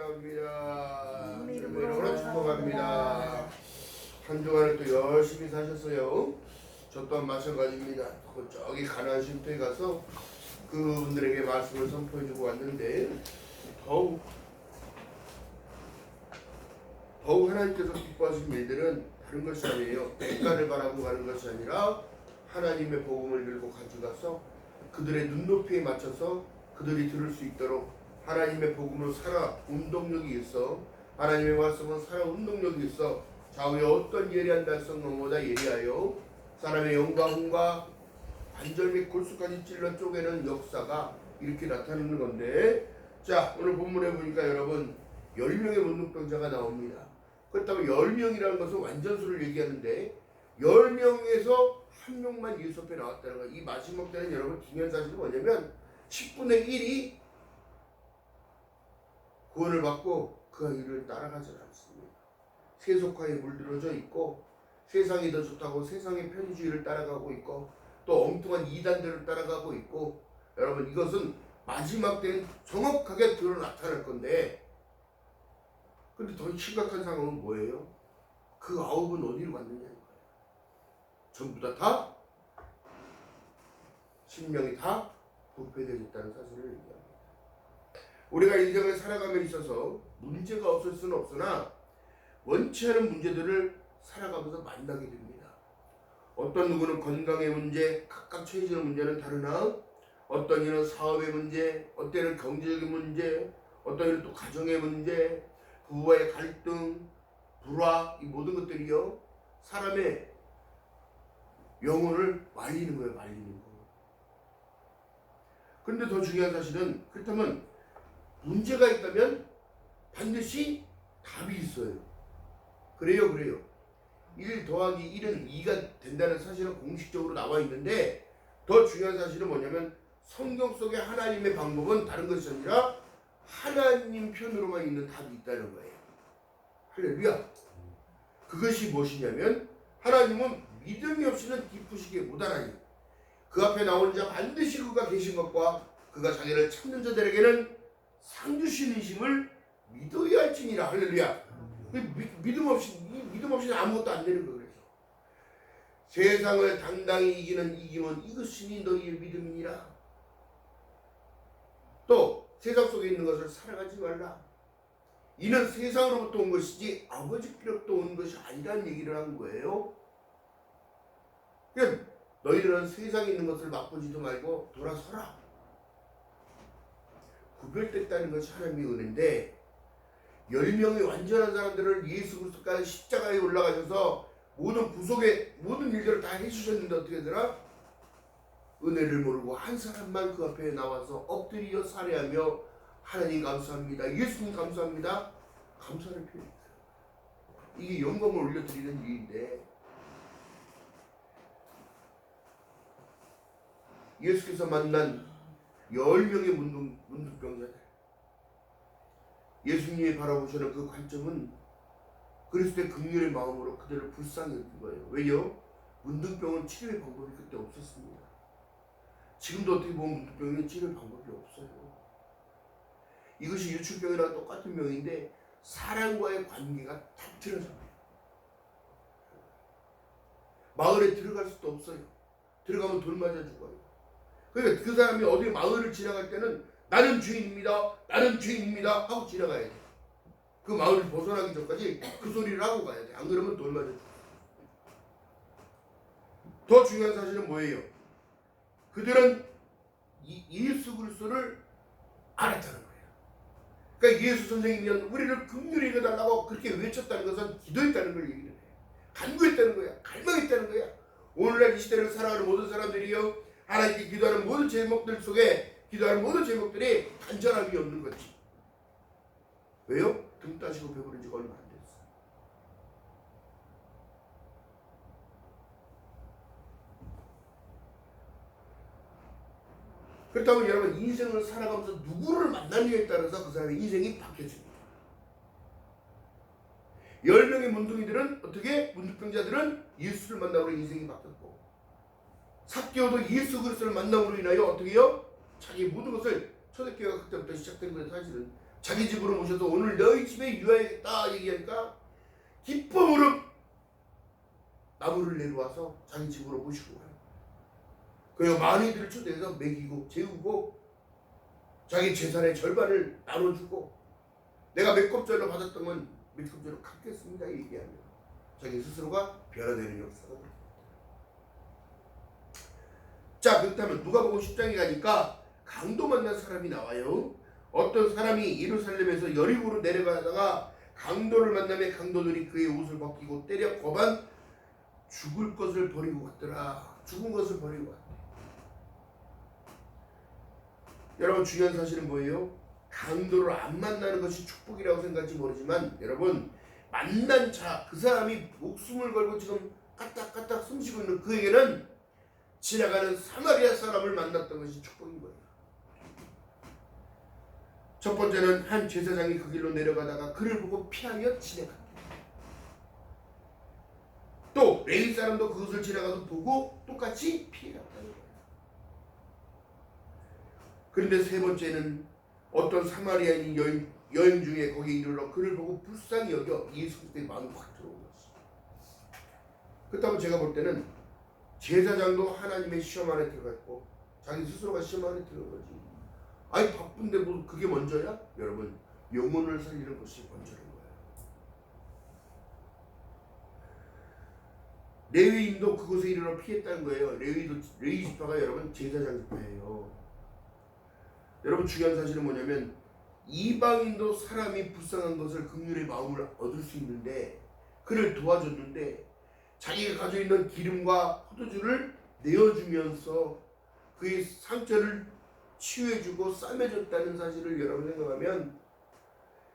축하합니다. 주님으로 축복합니다. 한 주간을 또 열심히 사셨어요. 저 또한 마찬가지입니다. 저기 가나안 쉼터에 가서 그분들에게 말씀을 선포해주고 왔는데 더욱 하나님께서 기뻐하신 일들은 다른 것이 아니에요. 대가를 바라고 가는 것이 아니라 하나님의 복음을 들고 가져가서 그들의 눈높이에 맞춰서 그들이 들을 수 있도록 하나님의 복음을 살아 운동력이 있어 하나님의 말씀은 살아 운동력이 있어 좌우에 어떤 예리한 달성놈보다 예리하여 사람의 영광과 관절 및 골수까지 찔러 쪼개는 역사가 이렇게 나타나는 건데, 자 오늘 본문에 보니까 여러분 10명의 문둥병자가 나옵니다. 그렇다면 10명이라는 것은 완전수를 얘기하는데 10명에서 한 명만 예수 앞에 나왔다는 거예요. 이 마지막 때는 여러분 중요한 사실이 뭐냐면 10분의 1이 구원을 받고 그 일을 따라가지 않습니다. 세속화에 물들어져 있고 세상이 더 좋다고 세상의 편의주의를 따라가고 있고 또 엉뚱한 이단들을 따라가고 있고, 여러분 이것은 마지막 때는 정확하게 드러 나타날 건데, 근데 더 심각한 상황은 뭐예요? 그 9은 어디로 갔느냐는 거예요. 전부 다 신명이 다 부패되어졌다는 사실을 얘기합니다. 우리가 인생을 살아감에 있어서 문제가 없을 수는 없으나 원치 않은 문제들을 살아가면서 만나게 됩니다. 어떤 누구는 건강의 문제, 각각 처해지는 문제는 다르나 어떤 이는 사업의 문제, 어떤 이는 경제적인 문제, 어떤 이는 또 가정의 문제, 부부와의 갈등, 불화, 이 모든 것들이요 사람의 영혼을 말리는 거예요. 말리는 거. 그런데 더 중요한 사실은, 그렇다면 문제가 있다면 반드시 답이 있어요. 그래요. 1 더하기 1은 2가 된다는 사실은 공식적으로 나와 있는데, 더 중요한 사실은 뭐냐면 성경 속의 하나님의 방법은 다른 것이 아니라 하나님 편으로만 있는 답이 있다는 거예요. 할렐루야. 그것이 무엇이냐면 하나님은 믿음이 없이는 기쁘시게 못하나니 그 앞에 나오는 자 반드시 그가 계신 것과 그가 자기를 찾는 자들에게는 상 주시는 힘을 믿어야 할지니라. 할렐루야. 믿음 없이는 아무것도 안 되는 거예요. 그래서 세상을 당당히 이기는 이김은 이것이니 너희의 믿음이니라. 또 세상 속에 있는 것을 살아가지 말라. 이는 세상으로부터 온 것이지 아버지께로부터 온 것이 아니라는 얘기를 한 거예요. 그러니까 너희들은 세상에 있는 것을 맛보지도 말고 돌아서라. 구별됐다는 것이 하나님의 은혜인데, 10명의 완전한 사람들을 예수 그리스도까지 십자가에 올라가셔서 모든 구속의 모든 일들을 다 해주셨는데 어떻게 되더라? 은혜를 모르고 한 사람만 그 앞에 나와서 엎드려 살해하며 하나님 감사합니다, 예수님 감사합니다, 감사를 표현했어요. 이게 영광을 올려드리는 일인데, 예수께서 만난 10명의 문둥병자들, 예수님이 바라보시는 그 관점은 그리스도의 긍휼의 마음으로 그들을 불쌍히 여긴 거예요. 왜요? 문둥병은 치료의 방법이 그때 없었습니다. 지금도 어떻게 보면 문둥병에는 치료의 방법이 없어요. 이것이 유축병이랑 똑같은 병인데 사람과의 관계가 탁 틀어져요. 마을에 들어갈 수도 없어요. 들어가면 돌 맞아 죽어요. 그러니까 그 사람이 어디 마을을 지나갈 때는 나는 주인입니다, 나는 주인입니다 하고 지나가야 돼. 그 마을을 벗어나기 전까지 그 소리를 하고 가야 돼. 안 그러면 돌 맞아 죽어요. 더 중요한 사실은 뭐예요? 그들은 예수 그리스도를 알았다는 거예요. 그러니까 예수 선생님이 우리를 긍휼히 여겨달라고 그렇게 외쳤다는 것은 기도했다는 걸 얘기를 해요. 간구했다는 거야. 갈망했다는 거야. 오늘날 이 시대를 살아가는 모든 사람들이요, 하나님께 기도하는 모든 제목들 속에 기도하는 모든 제목들이 간절함이 없는 거지. 왜요? 등 따시고 배부른 지가 얼마 안 됐어. 그렇다면 여러분, 인생을 살아가면서 누구를 만나느냐에 따라서 그 사람의 인생이 바뀌어집니다. 10명의 문둥이들은 어떻게? 문둥병자들은 예수를 만남으로 인생이 바뀌었고, 삭개오도 예수 그리스도를 만남으로 인하여 어떻게 해요? 자기 모든 것을, 초대교회가 그때부터 시작된 것은 사실은 자기 집으로 모셔서 오늘 너희 집에 유하겠다 얘기하니까 기쁨으로 나무를 내려와서 자기 집으로 모시고 가요. 그리고 많이들 초대해서 먹이고 재우고 자기 재산의 절반을 나눠주고 내가 몇 겁절로 받았던 건 몇 겁절로 갚겠습니다 얘기하며 자기 스스로가 변화되는 역사가 됩니다. 자, 그렇다면 누가복음 10장에 가니까 강도 만난 사람이 나와요. 어떤 사람이 예루살렘에서 여리고로 내려가다가 강도를 만나며 강도들이 그의 옷을 벗기고 때려 거반 죽을 것을 버리고 갔더라. 죽은 것을 버리고 갔대. 여러분, 중요한 사실은 뭐예요? 강도를 안 만나는 것이 축복이라고 생각할지 모르지만 여러분, 만난 자, 그 사람이 목숨을 걸고 지금 까딱까딱 숨쉬고 있는 그에게는 지나가는 사마리아 사람을 만났던 것이 축복인 거예요. 첫 번째는 한 제사장이 그 길로 내려가다가 그를 보고 피하며 지나갔다. 또 레위 사람도 그것을 지나가서 보고 똑같이 피해갔다는 거예요. 그런데 세 번째는 어떤 사마리아인 여인 중에 거기에 이르러 그를 보고 불쌍히 여겨 예수 그리스도의 마음이 확 들어온 것이. 그렇다면 제가 볼 때는 제사장도 하나님의 시험 안에 들어갔고 자기 스스로가 시험 안에 들어간 거지. 아니 바쁜데 뭐 그게 먼저야? 여러분, 영혼을 살리는 것이 먼저인 거예요. 레위인도 그곳에 이르러 피했다는 거예요. 레위 지파가 여러분 제사장 지파예요. 여러분, 중요한 사실은 뭐냐면 이방인도 사람이 불쌍한 것을 긍휼의 마음을 얻을 수 있는데 그를 도와줬는데 자기가 가지고 있는 기름과 포도주를 내어주면서 그의 상처를 치유해주고 싸매줬다는 사실을 여러분 생각하면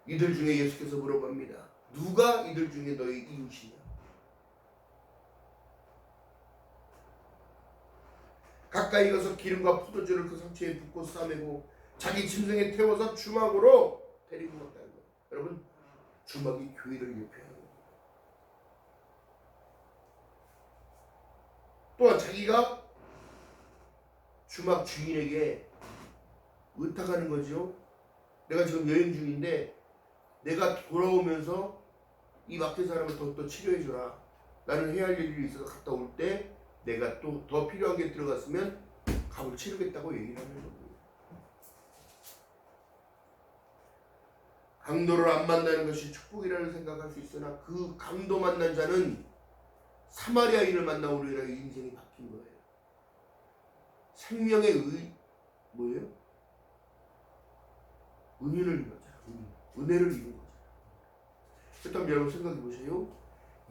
이들 중에 예수께서 물어봅니다. 누가 이들 중에 너의 이웃이냐? 가까이 가서 기름과 포도주를 그 상처에 붓고 싸매고 자기 짐승에 태워서 주막으로 데리고 갔다는 거예요. 여러분, 주막이 교회를 예표하는 거예요. 또한 자기가 주막 주인에게 의탁하는 거죠. 내가 지금 여행 중인데 내가 돌아오면서 이 막힌 사람을 더 치료해줘라. 나는 해야 할 일이 있어서 갔다 올 때 내가 또 더 필요한 게 들어갔으면 값을 치르겠다고 얘기를 하는 겁니다. 강도를 안 만나는 것이 축복이라는 생각할 수 있으나 그 강도 만난 자는 사마리아인을 만나 오히려 인생이 바뀐 거예요. 생명의 뭐예요? 은혜를 입은 거죠. 은혜를 입은 거죠. 그렇다면 여러분 생각해 보세요.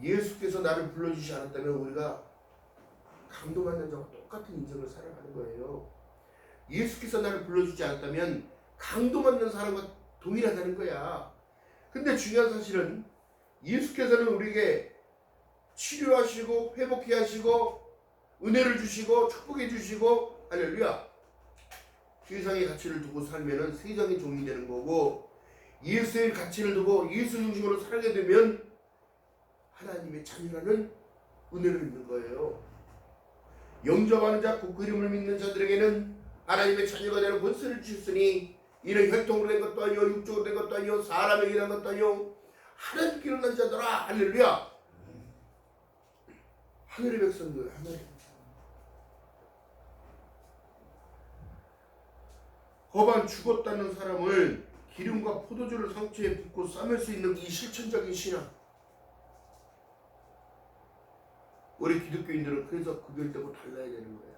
예수께서 나를 불러주지 않았다면 우리가 강도 만난 자와 똑같은 인생을 살아가는 거예요. 예수께서 나를 불러주지 않았다면 강도 만난 사람과 동일하다는 거야. 근데 중요한 사실은 예수께서는 우리에게 치료하시고 회복해 하시고 은혜를 주시고 축복해 주시고 할렐루야. 세상의 가치를 두고 살면은 세상의 종이 되는 거고 예수의 가치를 두고 예수 중심으로 살게 되면 하나님의 자녀라는 은혜를 입는 거예요. 영접하는 자, 그 이름을 믿는 자들에게는 하나님의 자녀가 되는 권세를 주셨으니 이는 혈통으로 된 것도 아니요 육적으로 된 것도 아니요 사람에게 된 것도 아니요 하나님께 일어난 자들아. 할렐루야. 하늘의 백성들, 하늘의 백성. 거반 죽었다는 사람을 기름과 포도주를 상처에 붓고 싸맬 수 있는 이 실천적인 신앙. 우리 기독교인들은 그래서 구별되고 달라야 되는 거야.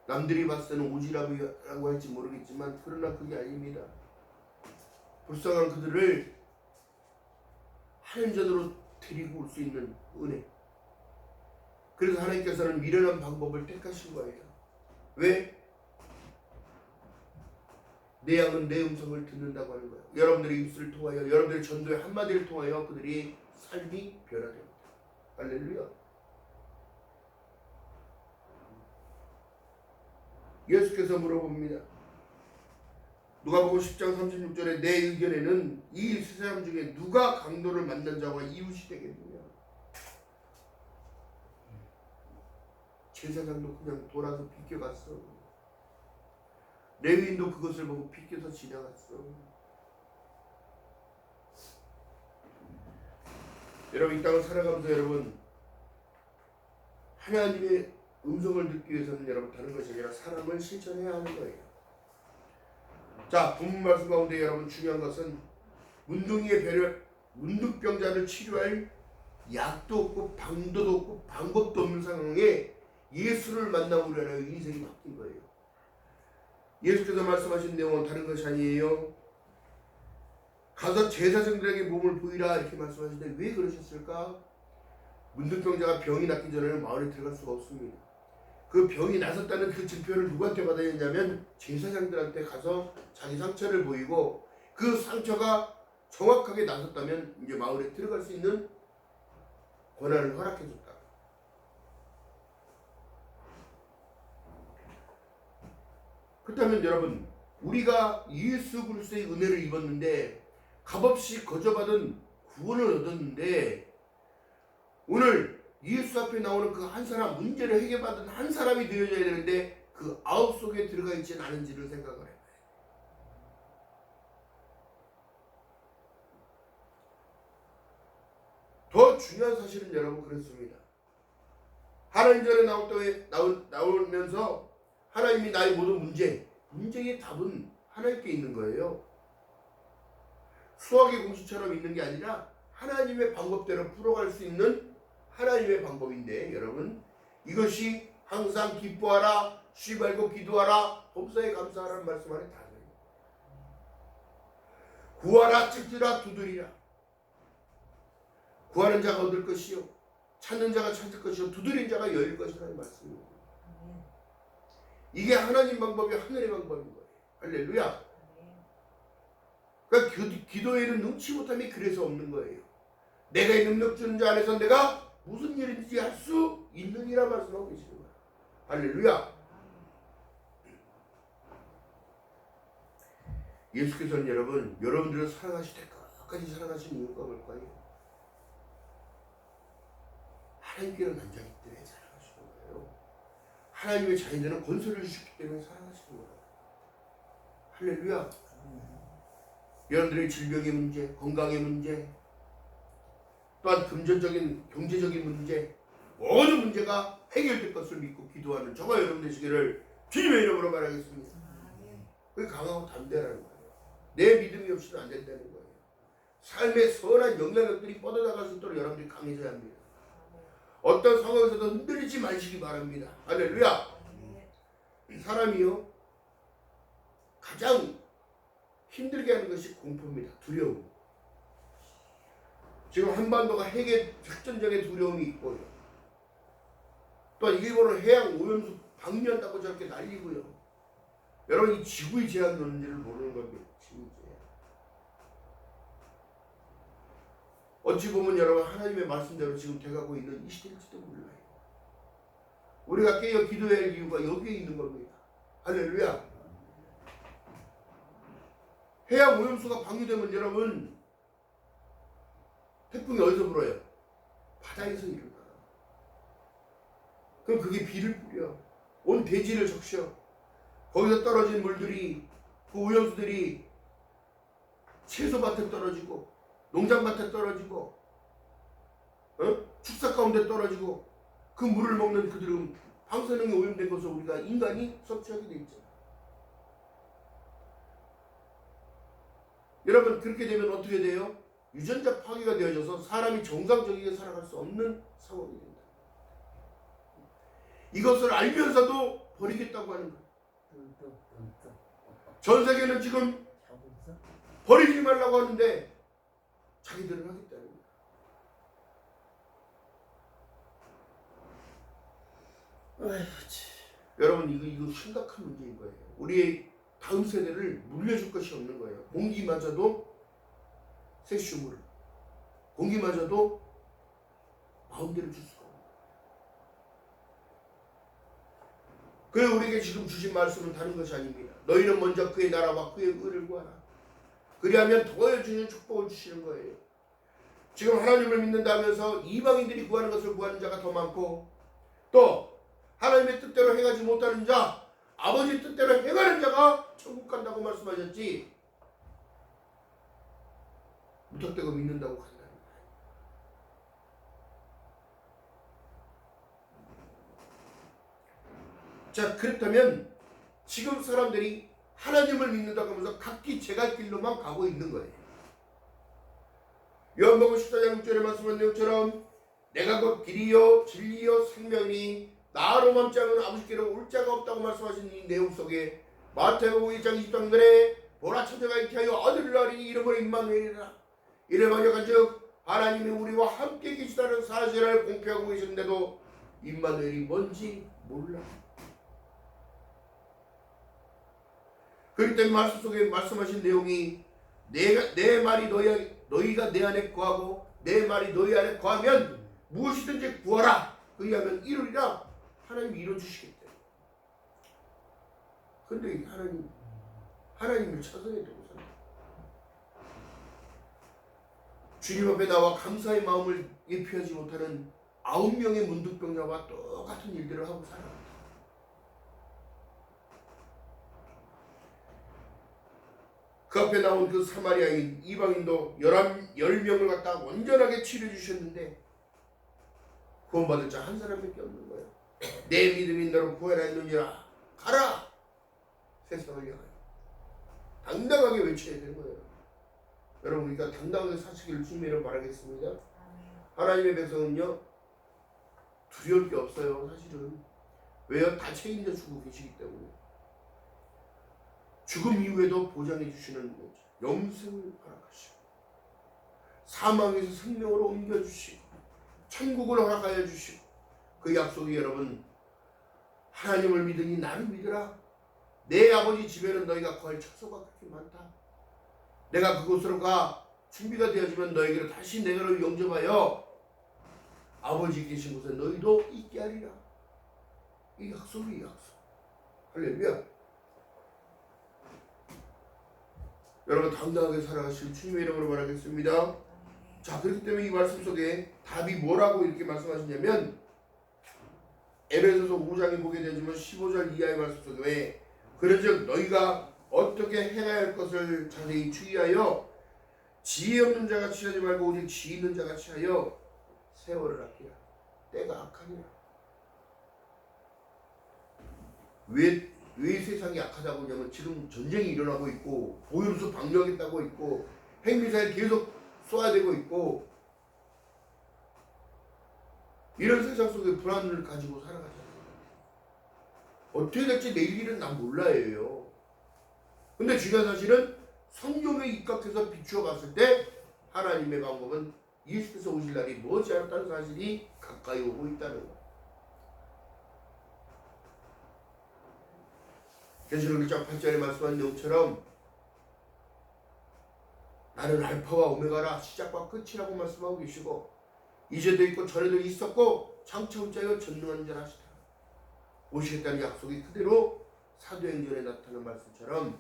남들이 봤을 때는 오지랖이라고 할지 모르겠지만 그러나 그게 아닙니다. 불쌍한 그들을 하나님 전으로 데리고 올 수 있는 은혜. 그래서 하나님께서는 미련한 방법을 택하신 거예요. 왜? 내 양은 내 음성을 듣는다고 하는 거예요. 여러분들의 입술을 통하여, 여러분들의 전도의 한마디를 통하여 그들이 삶이 변화됩니다. 할렐루야. 예수께서 물어봅니다. 누가복음 10장 36절에 내 의견에는 이 세 사람 중에 누가 강도를 만난 자와 이웃이 되겠느냐. 제사장도 그냥 돌아서 비껴갔어. 레위인도 그것을 보고 비껴서 지나갔어. 여러분 이 땅을 살아가면서 여러분 하나님의 음성을 듣기 위해서는 여러분 다른 것이 아니라 사람을 실천해야 하는 거예요. 자, 본문 말씀 가운데 여러분 중요한 것은 문둥병자를 치료할 약도 없고 방도도 없고 방법도 없는 상황에 예수를 만남으로 인하여 인생이 바뀐 거예요. 예수께서 말씀하신 내용은 다른 것이 아니에요. 가서 제사장들에게 몸을 보이라 이렇게 말씀하시는데 왜 그러셨을까? 문둥병자가 병이 낫기 전에는 마을에 들어갈 수가 없습니다. 그 병이 나섰다는 그 증표를 누구한테 받아야 했냐면 제사장들한테 가서 자기 상처를 보이고 그 상처가 정확하게 나섰다면 이제 마을에 들어갈 수 있는 권한을 허락해줬다. 그렇다면 여러분 우리가 예수 그리스도의 은혜를 입었는데 값없이 거저받은 구원을 얻었는데 오늘 예수 앞에 나오는 그 한 사람 문제를 해결받은 한 사람이 되어져야 되는데 그 아홉 속에 들어가 있지는 않은지를 생각을 해요. 더 중요한 사실은 여러분 그렇습니다. 하나님 전에 나오면서 하나님이 나의 모든 문제의 답은 하나님께 있는 거예요. 수학의 공식처럼 있는 게 아니라 하나님의 방법대로 풀어갈 수 있는 하나님의 방법인데 여러분 이것이 항상 기뻐하라 쉬지 말고 기도하라 범사에 감사하라는 말씀 안에 다 들어요. 구하라 찾으라 두드리라. 구하는 자가 얻을 것이요 찾는 자가 찾을 것이요 두드린 자가 열릴 것이라는 말씀입니다. 이게 하나님 방법이 하늘의 방법인 거예요. 할렐루야. 그러니까 기도에는 능치 못함이 그래서 없는 거예요. 내가 이 능력 주는 자 안에서 내가 무슨 일인지 할 수 있느니라 말씀하고 계시는 거예요. 할렐루야. 예수께서는 여러분들을 사랑하실 때까지 사랑하신 이유가 뭘까요? 하나님께는 앉아있기 때문에 사랑하시는 거예요. 하나님의 자녀들은 권세를 주셨기 때문에 사랑하시는 거예요. 할렐루야. 여러분들의 질병의 문제, 건강의 문제, 또한 금전적인, 경제적인 문제, 모든 문제가 해결될 것을 믿고 기도하는 저와 여러분 되시기를 주님의 이름으로 말하겠습니다. 그게 강하고 담대라는 거예요. 내 믿음이 없이는 안 된다는 거예요. 삶의 선한 영향력들이 뻗어나갈 수 있도록 여러분들이 강해져야 합니다. 어떤 상황에서도 흔들리지 마시기 바랍니다. 할렐루야. 사람이요 가장 힘들게 하는 것이 공포입니다. 두려움. 지금 한반도가 핵의 작전적인 두려움이 있고요. 또 일본은 해양 오염수 방류한다고 저렇게 난리고요. 여러분 이 지구의 재앙이 오는지를 모르는 겁니다. 지구의 재앙. 어찌 보면 여러분 하나님의 말씀대로 지금 돼가고 있는 이 시대일지도 몰라요. 우리가 깨어 기도해야 할 이유가 여기에 있는 겁니다. 할렐루야. 해양 오염수가 방류되면 여러분 태풍이 어디서 불어요? 바다에서 일어나. 그럼 그게 비를 뿌려. 온 대지를 적셔. 거기서 떨어진 물들이 그 오염수들이 채소밭에 떨어지고 농장밭에 떨어지고 축사 가운데 떨어지고 그 물을 먹는 그들은 방사능에 오염된 것을 우리가 인간이 섭취하게 돼 있잖아. 여러분 그렇게 되면 어떻게 돼요? 유전자 파괴가 되어져서 사람이 정상적이게 살아갈 수 없는 상황이 된다. 이것을 알면서도 버리겠다고 하는 거예요. 전 세계는 지금 버리지 말라고 하는데 자기들은 하겠다는 거예요. 여러분 이거 심각한 문제인 거예요. 우리의 다음 세대를 물려줄 것이 없는 거예요. 공기마저도 세슘을 공기마저도 마음대로 줄 수가 없는 거예요. 그래 우리에게 지금 주신 말씀은 다른 것이 아닙니다. 너희는 먼저 그의 나라와 그의 의를 구하라. 그리하면 더해 주시는 축복을 주시는 거예요. 지금 하나님을 믿는다면서 이방인들이 구하는 것을 구하는 자가 더 많고 또 하나님의 뜻대로 행하지 못하는 자 아버지 뜻대로 행하는 자가 천국 간다고 말씀하셨지 무턱대고 믿는다고 간다는 거예요. 자, 그렇다면 지금 사람들이 하나님을 믿는다고 하면서 각기 제갈 길로만 가고 있는 거예요. 요한복음 14장 6절에 말씀한 내용처럼 내가 곧 길이요 진리요 생명이니 나로 멈지 않으면 아버지께로 올 자가 없다고 말씀하신 이 내용 속에 마태복음 1장 20절에 보라 처녀가 잉태하여 아들을 낳으리니 이름을 임마누엘이라. 이를 번역한즉 하나님이 우리와 함께 계시다는 사실을 공표하고 계시는데도 임마누엘이 뭔지 몰라. 그렇기 때문에 말씀 속에 말씀하신 내용이 내 말이 너희가 내 안에 거하고 내 말이 너희 안에 거하면 무엇이든지 구하라 그리하면 이루리라. 하나님이 이뤄주시겠대. 근데 하나님을 찬성해야 되고 주님 앞에 나와 감사의 마음을 예표하지 못하는 9명의 문득병자와 똑같은 일들을 하고 살아갑니다. 그 앞에 나온 그 사마리아인 이방인도 10명을 갖다 온전하게 치료해 주셨는데 구원받을 자 한 사람밖에 없는 거예요. 내 믿음이 너로 구해라 했느니라. 가라! 세상을 향하여 당당하게 외쳐야 되는 거예요. 여러분, 우리가 당당하게 사시기를 주님으로 바라겠습니다. 하나님의 백성은요 두려울 게 없어요. 사실은 왜요? 다 책임져 주고 계시기 때문에. 죽음 이후에도 보장해 주시는 영생을 허락하시고 사망에서 생명으로 옮겨주시고 천국을 허락하여 주시고 그 약속이 여러분 하나님을 믿으니 나를 믿으라. 내 아버지 집에는 너희가 거할 처소가 그렇게 많다. 내가 그곳으로 가 준비가 되어지면 너희에게로 다시 내가로 영접하여 아버지 계신 곳에 너희도 있게 하리라. 이 약속이 약속. 할렐루야. 여러분 당당하게 살아가실 주님의 이름으로 바라겠습니다. 자, 그렇기 때문에 이 말씀 속에 답이 뭐라고 이렇게 말씀하시냐면 에베소서 5장에 보게 되지만 15절 이하의 말씀 속에 왜 그런즉 너희가 어떻게 행해야 할 것을 자세히 주의하여 지혜 없는 자같이 하지 말고 오직 지혜 있는 자같이 하여 세월을 아끼라. 때가 악하니라. 왜 세상이 악하다고 하냐면 지금 전쟁이 일어나고 있고 보이루스 방역했다고 있고 핵미사일 계속 쏘아야 되고 있고 이런 세상 속에 불안을 가지고 살아가잖아요. 어떻게 될지 내일 일은 난 몰라요. 근데 중요한 사실은 성경에 입각해서 비추어 봤을 때 하나님의 방법은 예수께서 오실 날이 머지않았다는 사실이 가까이 오고 있다는 것. 계시록 1장 8절에 말씀한 내용처럼 나는 알파와 오메가라 시작과 끝이라고 말씀하고 계시고 이제도 있고 전에도 있었고 장차 올 자여 전능한 자라 하시다. 오시겠다는 약속이 그대로 사도행전에 나타난 말씀처럼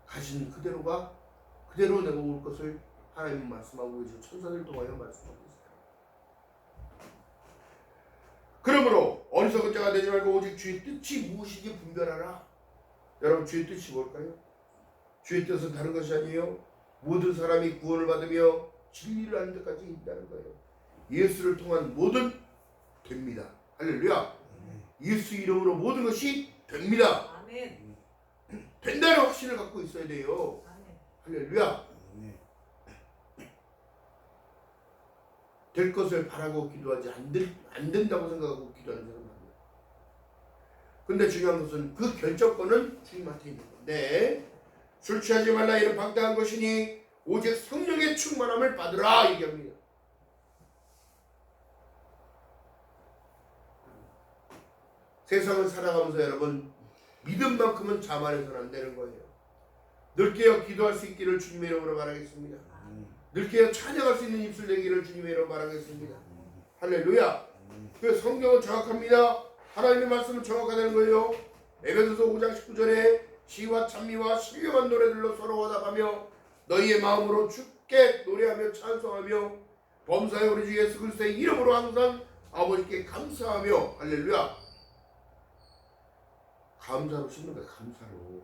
가신 그대로가 그대로 내가 올 것을 하나님은 말씀하고 계시고 천사들 통하여 말씀하고 있어요. 그러므로 어리석은 자가 되지 말고 오직 주의 뜻이 무엇인지 분별하라. 여러분 주의 뜻이 뭘까요? 주의 뜻은 다른 것이 아니에요. 모든 사람이 구원을 받으며 진리를 아는 데까지 있다는 거예요. 예수를 통한 모든 됩니다. 할렐루야. 예수 이름으로 모든 것이 됩니다. 아멘. 된다는 확신을 갖고 있어야 돼요. 아멘. 할렐루야. 될 것을 바라고 기도하지 안 된다고 생각하고 기도하는 사람 많아요. 근데 중요한 것은 그 결정권은 주님한테 있는 건데 술 취하지 말라 이는 방탕한 것이니 오직 성령의 충만함을 받으라 얘기합니다. 세상을 살아가면서 여러분 믿음만큼은 자만해서는 안 되는 거예요. 늘 깨어 기도할 수 있기를 주님의 이름으로 바라겠습니다. 늘 깨어 찬양할 수 있는 입술 되기를 주님의 이름으로 바라겠습니다. 할렐루야. 그 성경은 정확합니다. 하나님의 말씀은 정확하다는 거예요. 에베소서 5장 19절에 시와 찬미와 신령한 노래들로 서로 화답하며 너희의 마음으로 주께 노래하며 찬송하며 범사에 우리 주 예수 그리스도의 이름으로 항상 아버지께 감사하며 할렐루야. 감사로 씹는 거예요. 감사로.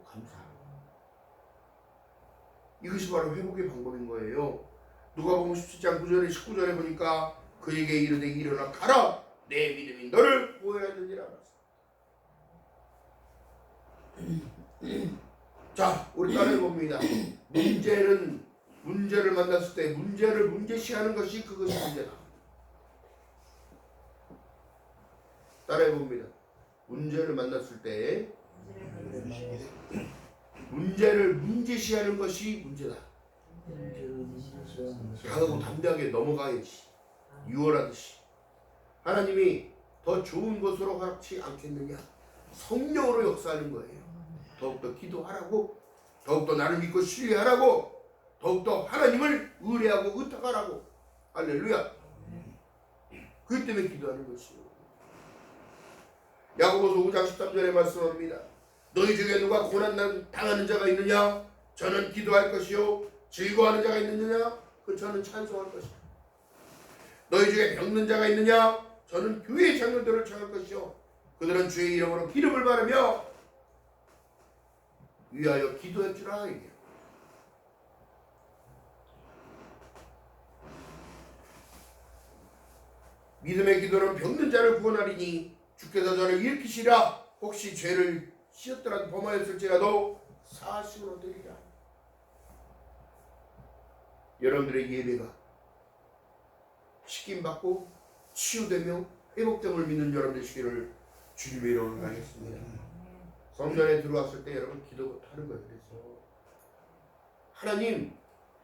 이것이 바로 회복의 방법인 거예요. 누가복음 17장 9절에 19절에 보니까 그에게 이르되 일어나 가라 내 믿음이 너를 구원하느니라. 자, 우리 따라해 봅니다. 문제를 만났을 때 문제를 문제시하는 것이 그것이 문제다. 따라해 봅니다. 문제를 만났을 때 문제를 문제시하는 것이 문제다. 강하고 담대하게 넘어가야지. 유월하듯이. 하나님이 더 좋은 것으로 허락치 않겠느냐. 성령으로 역사하는 거예요. 더욱더 기도하라고, 더욱더 나를 믿고 신뢰하라고, 더욱더 하나님을 의뢰하고 의탁하라고. 할렐루야. 그것 때문에 기도하는 것이요. 야고보서 5장 13절에 말씀합니다. 너희 중에 누가 고난 당하는 자가 있느냐? 저는 기도할 것이요. 즐거워하는 자가 있느냐? 그 저는 찬송할 것이요. 너희 중에 병든 자가 있느냐? 저는 교회의 장로들을 청할 것이요. 그들은 주의 이름으로 기름을 바르며 위하여 기도할 줄 알아. 믿음의 기도는 병든 자를 구원하리니 주께서 저를 일으키시라. 혹시 죄를 씌었더라도 범하였을지라도 사하심을 얻으리라. 여러분들의 예배가 시킴받고 치유되며 회복됨을 믿는 여러분들 되시기를 주님의 이름으로 하겠습니다. 성전에 들어왔을 때 여러분 기도부터 하는 거예요. 그래서 하나님,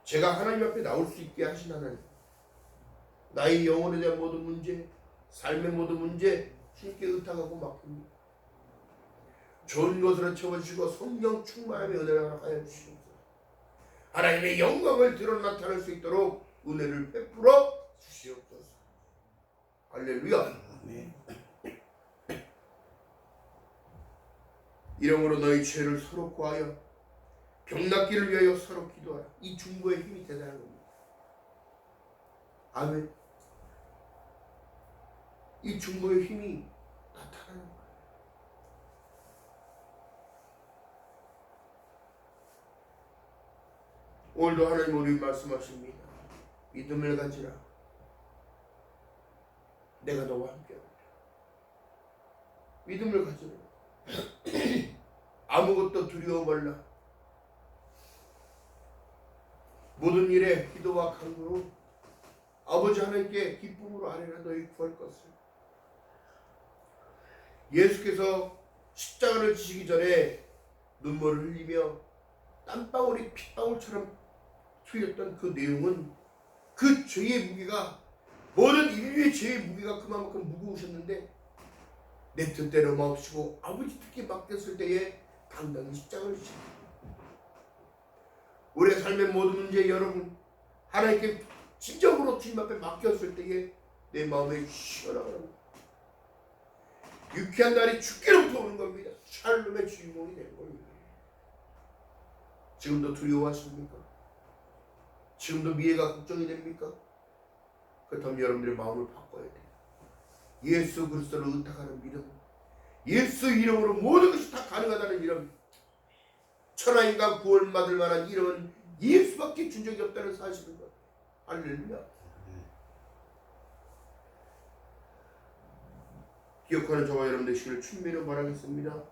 제가 하나님 앞에 나올 수 있게 하신 하나님, 나의 영혼에 대한 모든 문제, 삶의 모든 문제 주님께 의탁하고 맡깁니다. 좋은 것으로 채워주시고 성령 충만함의 은혜를 허락하여 주시옵소서. 하나님의 영광을 드러 나타낼 수 있도록 은혜를 베풀어 주시옵소서. 할렐루야. 아멘. 이러므로 너희 죄를 서로 구하여 병낫기를 위하여 서로 기도하라. 이 중보의 힘이 대단한 겁니다. 아멘. 이 중보의 힘이 나타나는 거예요. 오늘도 하나님 우리 말씀하십니다. 믿음을 가지라. 내가 너와 함께하리라. 믿음을 가지라. 아무것도 두려워 말라. 모든 일에 기도와 간구로 아버지 하나님께 기쁨으로 아뢰라. 너희 구할 것을. 예수께서 십자가를 지시기 전에 눈물을 흘리며 땀방울이 핏방울처럼 흘렸던 그 내용은 그 죄의 무게가, 모든 인류의 죄의 무게가 그만큼 무거우셨는데 내 뜻대로 마옵시고 아버지 뜻께 맡겼을 때에 당당히 십자가를 지시고, 우리의 삶의 모든 문제 여러분 하나님께 진정으로 주님 앞에 맡겼을 때에 내 마음에 시원하고 유쾌한 날이 죽기로부터 오는 겁니다. 샬롬의 주인공이 되는 겁니다. 지금도 두려워하십니까? 지금도 미래가 걱정이 됩니까? 그렇다면 여러분들의 마음을 바꿔야 돼요. 예수 그리스도를 의탁하는 믿음, 예수 이름으로 모든 것이 다 가능하다는 이름, 천하인간 구원받을 만한 이름은 예수밖에 준 적이 없다는 사실인 것. 할렐루야. 기억하는 저와 여러분 되시기를 주님으로 바라겠습니다.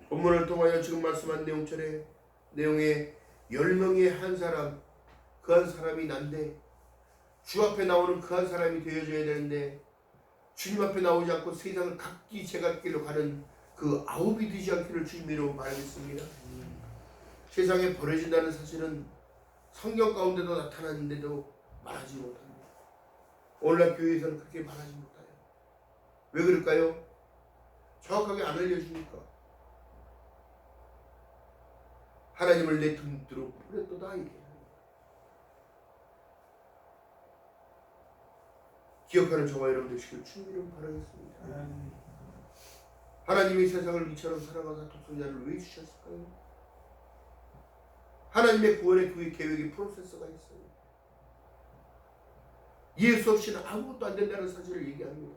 본문을 통하여 지금 말씀한 내용처럼 내용에 10명의 한 사람, 그 한 사람이 난데 주 앞에 나오는 그 한 사람이 되어져야 되는데 주님 앞에 나오지 않고 세상을 각기 제갈길로 가는 그 9이 되지 않기를 주님으로 바라겠습니다. 세상에 버려진다는 사실은 성경 가운데도 나타나는데도 말하지 못합니다. 오늘날 교회에서는 그렇게 말하지 못해요. 왜 그럴까요? 정확하게 안 알려주니까. 하나님을 내 등뒤로 뿌렸도다 이게. 기억하는 저와 여러분 되시길 주님을 바라겠습니다. 하나님이 세상을 이처럼 사랑하사 독생자를 왜 주셨을까요? 하나님의 구원의 그 계획이 프로세스가 있어요. 예수 없이는 아무것도 안 된다는 사실을 얘기합니다.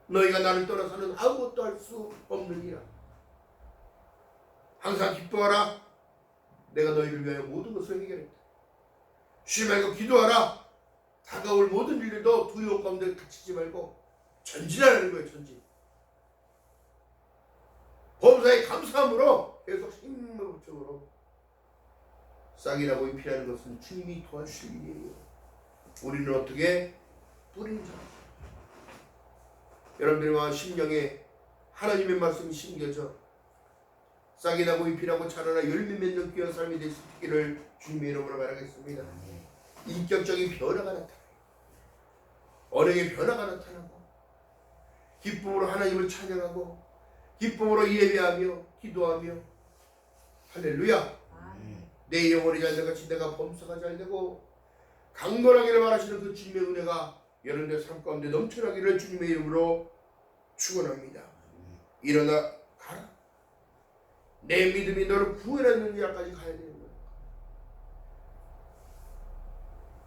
너희가 나를 떠나서는 아무것도 할 수 없느니라. 항상 기뻐하라. 내가 너희를 위하여 모든 것을 해결했다. 쉬지 말고 기도하라. 다가올 모든 일들도 두려움 가운데 갇히지 말고 전진하라는 거예요. 전진. 범사에 감사함으로 계속 힘으로 싹이 나고 잎이 나는 것은 주님이 도와주실 일이에요. 우리는 어떻게 뿌린 자. 여러분들과 심령에 하나님의 말씀이 심겨져 싹이 나고 잎이 나고 자라나 열매 맺는 귀한 삶이 될 수 있기를 주님의 이름으로 바라겠습니다. 인격적인 변화가 나타나요. 언행의 변화가 나타나고 기쁨으로 하나님을 찬양하고 기쁨으로 예배하며 기도하며 할렐루야. 내 영혼이 잘되같이 내가 범사가 잘되고 강건하기를 바라시는 그 주님의 은혜가 여러분의 삶 가운데 넘쳐나기를 주님의 이름으로 축원합니다. 일어나 가라. 내 믿음이 너를 구원하는 자까지 가야 되는 거야.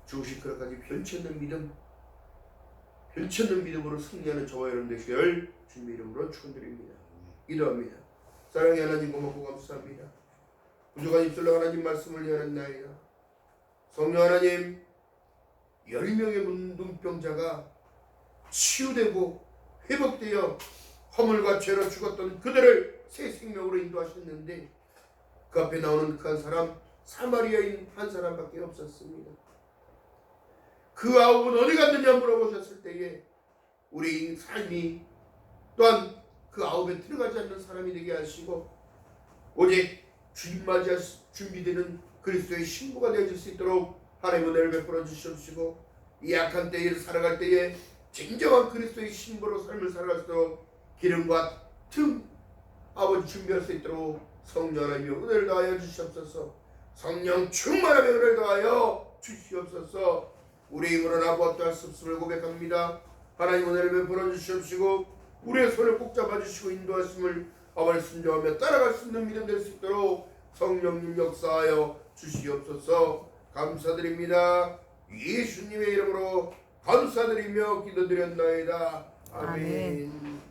죽으신 그날까지 변치 않는 믿음, 변치 않는 믿음으로 승리하는 저와 여러분 되시길 주님의 이름으로 축원드립니다. 기도합니다. 사랑의 하나님 고맙고 감사합니다. 부족한 입술로 하나님 말씀을 전했나이다. 성령 하나님, 10명의 문둥병자가 치유되고 회복되어 허물과 죄로 죽었던 그들을 새 생명으로 인도하셨는데 그 앞에 나오는 그 한 사람, 사마리아인 한 사람밖에 없었습니다. 그 아홉은 어디 갔느냐 물어보셨을 때에 우리 삶이 또한 그 아홉에 들어가지 않는 사람이 되게 하시고 오직 주님 맞이할 준비되는 그리스도의 신부가 되어질 수 있도록 하나님의 은혜를 베풀어 주시옵시고 이 약한 때에 살아갈 때에 진정한 그리스도의 신부로 삶을 살아갈 수 있도록 기름과 틈 아버지 준비할 수 있도록 성령 하나님의 은혜를 더하여 주시옵소서. 성령 충만함의 은혜를 더하여 주시옵소서. 우리 힘으로는 아무것도 할 수 없음을 고백합니다. 하나님 은혜를 베풀어 주시옵시고 우리의 손을 꼭 잡아주시고 인도하심을 아버지 순종하며 따라갈 수 있는 믿음 될 수 있도록 성령님 역사하여 주시옵소서. 감사드립니다. 예수님의 이름으로 감사드리며 기도드렸나이다. 아멘.